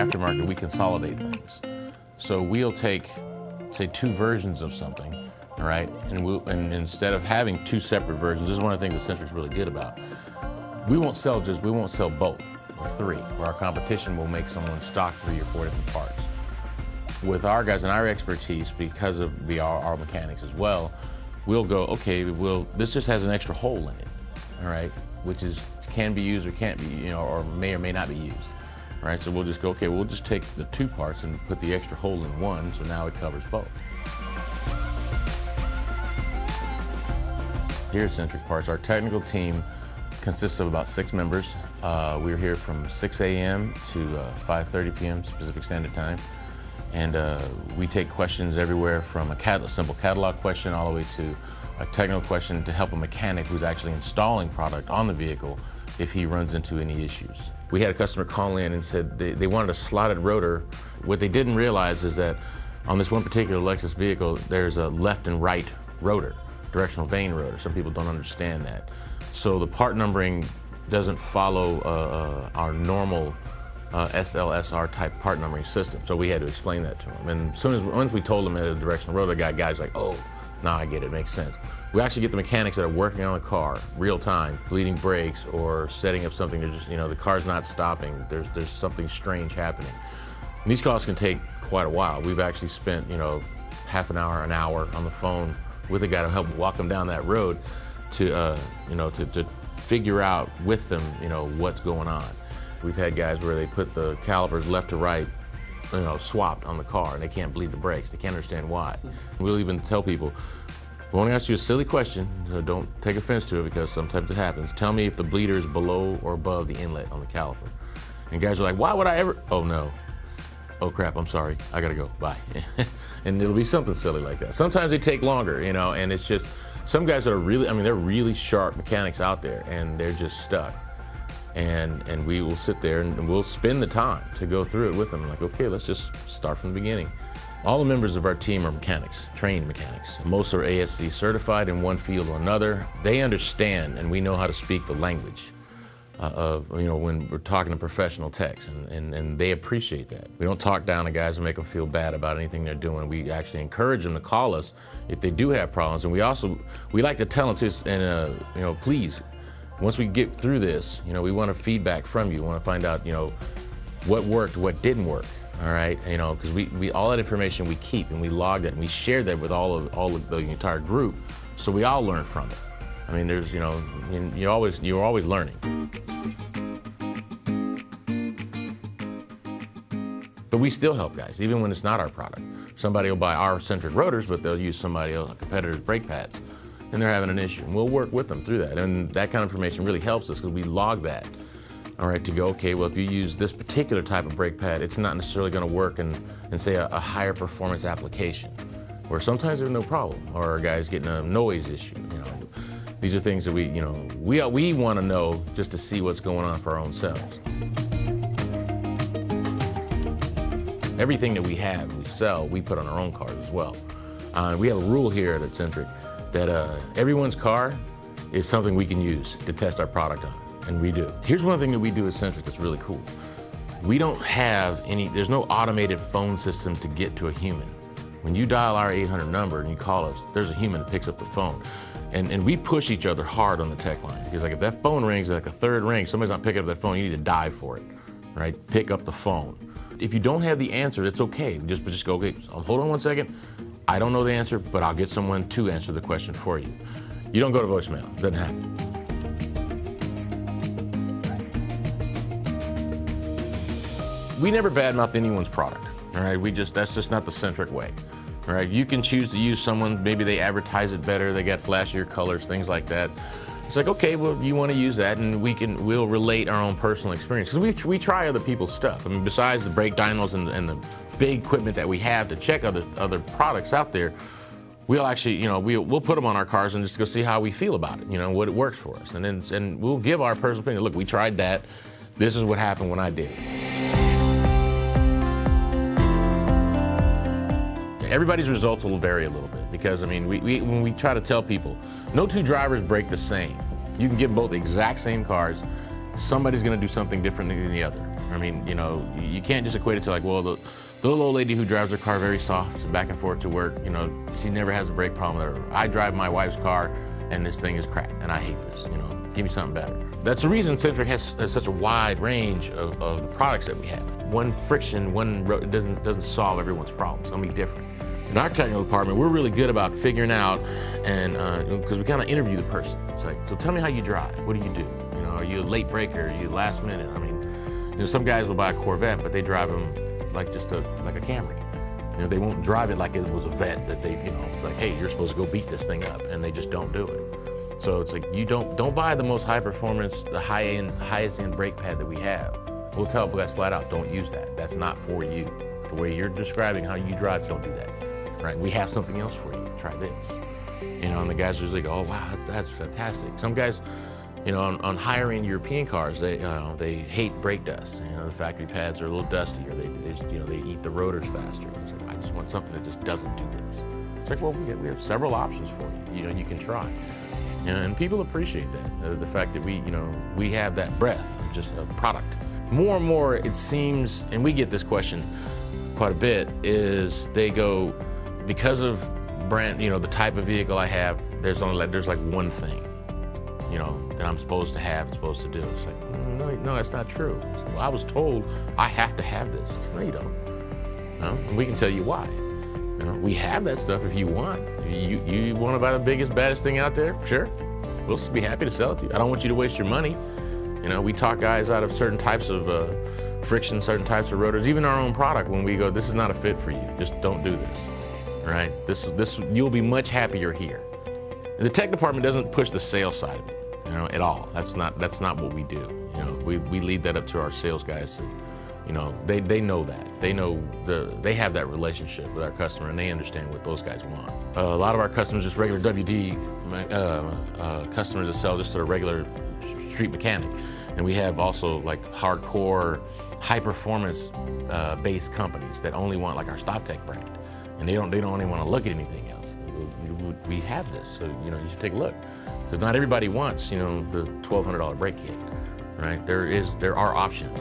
aftermarket, we consolidate things. So we'll take, say, 2 versions of something, all right? And instead of having 2 separate versions, this is one of the things that Centric's really good about. We won't sell both or 3, where our competition will make someone stock 3 or 4 different parts. With our guys and our expertise, because of our mechanics as well, we'll go, okay, this just has an extra hole in it, all right? Which can be used or can't be, or may not be used. Right, so we'll just go, okay, we'll just take the 2 parts and put the extra hole in one, so now it covers both. Here at Centric Parts, our technical team consists of about 6 members. We're here from 6 a.m. to 5:30 p.m. Pacific Standard Time. And we take questions everywhere from a simple catalog question all the way to a technical question to help a mechanic who's actually installing product on the vehicle if he runs into any issues. We had a customer call in and said they wanted a slotted rotor. What they didn't realize is that on this one particular Lexus vehicle, there's a left and right rotor, directional vane rotor. Some people don't understand that. So the part numbering doesn't follow our normal SLSR type part numbering system. So we had to explain that to them. And once we told them that a directional rotor, guy's like, oh, now I get it, makes sense. We actually get the mechanics that are working on the car, real time, bleeding brakes or setting up something to just, the car's not stopping. There's something strange happening. And these calls can take quite a while. We've actually spent, half an hour on the phone with a guy to help walk them down that road to figure out with them, what's going on. We've had guys where they put the calipers left to right, swapped on the car, and they can't bleed the brakes. They can't understand why. We'll even tell people, we want to ask you a silly question, so don't take offense to it because sometimes it happens. Tell me if the bleeder is below or above the inlet on the caliper. And guys are like, why would I ever? Oh no. Oh crap, I'm sorry, I gotta go, bye. And it'll be something silly like that. Sometimes they take longer, and it's just, some guys are really, they're really sharp mechanics out there and they're just stuck. And we will sit there and we'll spend the time to go through it with them. Like, okay, let's just start from the beginning. All the members of our team are mechanics, trained mechanics. Most are ASC certified in one field or another. They understand and we know how to speak the language of, when we're talking to professional techs, and they appreciate that. We don't talk down to guys and make them feel bad about anything they're doing. We actually encourage them to call us if they do have problems. And we like to tell them to, please, once we get through this, we want feedback from you. We want to find out, what worked, what didn't work. All right, because we all that information we keep and we log that and we share that with all of the entire group, so we all learn from it. There's, you're always learning. But we still help guys, even when it's not our product. Somebody will buy our Centric rotors, but they'll use somebody else, a competitor's brake pads, and they're having an issue. And we'll work with them through that, and that kind of information really helps us because we log that. All right, to go, okay, well, if you use this particular type of brake pad, it's not necessarily going to work in say, a higher performance application, where sometimes there's no problem, or a guy's getting a noise issue. These are things that we want to know just to see what's going on for our own selves. Everything that we have, we sell, we put on our own cars as well. We have a rule here at Centric that everyone's car is something we can use to test our product on. And we do. Here's one thing that we do at Centric that's really cool. We don't have there's no automated phone system to get to a human. When you dial our 800 number and you call us, there's a human that picks up the phone. And we push each other hard on the tech line. Because if that phone rings, like a third ring, somebody's not picking up that phone, you need to dive for it, right? Pick up the phone. If you don't have the answer, it's okay. Just go, okay, hold on one second. I don't know the answer, but I'll get someone to answer the question for you. You don't go to voicemail, it doesn't happen. We never badmouth anyone's product, all right? That's just not the Centric way, all right? You can choose to use someone, maybe they advertise it better, they got flashier colors, things like that. It's like, okay, well, you want to use that, and we'll relate our own personal experience. Because we try other people's stuff. Besides the brake dynos and the big equipment that we have to check other products out there, we'll actually, we'll put them on our cars and just go see how we feel about it, what it works for us. And we'll give our personal opinion. Look, we tried that. This is what happened when I did it. Everybody's results will vary a little bit because, when we try to tell people, no 2 drivers brake the same. You can give both the exact same cars. Somebody's going to do something different than the other. I mean, you know, you can't just equate it to like, well, the little old lady who drives her car very soft back and forth to work, you know, she never has a brake problem. I drive my wife's car and this thing is crap and I hate this, you know, give me something better. That's the reason Centric has such a wide range of the products that we have. One friction, doesn't solve everyone's problems. It's gonna be different. In our technical department, we're really good about figuring out, and because we kind of interview the person. It's like, so tell me how you drive. What do? You know, are you a late breaker? Are you last minute? I mean, you know, some guys will buy a Corvette, but they drive them like like a Camry. You know, they won't drive it like it was a Vet that they, you know, it's like, hey, you're supposed to go beat this thing up, and they just don't do it. So it's like, you don't buy the most high performance, the highest end brake pad that we have. We'll tell guys flat out, don't use that. That's not for you. The way you're describing how you drive, don't do that. Right? We have something else for you. Try this. You know, and the guys usually go, oh wow, that's fantastic. Some guys, you know, on higher-end European cars, they hate brake dust. You know, the factory pads are a little dusty, or they eat the rotors faster. It's like, I just want something that just doesn't do this. It's like, well, we have several options for you. You know, you can try. You know, and people appreciate that, the fact that we have that breadth of product. More and more, it seems, and we get this question quite a bit, is they go, because of brand, you know, the type of vehicle I have, there's like one thing, you know, that I'm supposed to have, supposed to do. It's like, no, that's not true. Like, well, I was told I have to have this. No, you don't. You know? And we can tell you why. You know, we have that stuff if you want. You want to buy the biggest, baddest thing out there? Sure. We'll be happy to sell it to you. I don't want you to waste your money. You know, we talk guys out of certain types of friction, certain types of rotors, even our own product, when we go, this is not a fit for you. Just don't do this. Right? This you'll be much happier here. And the tech department doesn't push the sales side of it, you know, at all. That's not what we do. You know, we leave that up to our sales guys. To, you know, they know that. They have that relationship with our customer, and they understand what those guys want. A lot of our customers, just regular WD customers that sell just to a regular street mechanic, and we have also like hardcore, high performance based companies that only want like our StopTech brand. And they don't even want to look at anything else. We have this, so you know you should take a look. Because not everybody wants, you know, the $1,200 brake kit, right? There are options.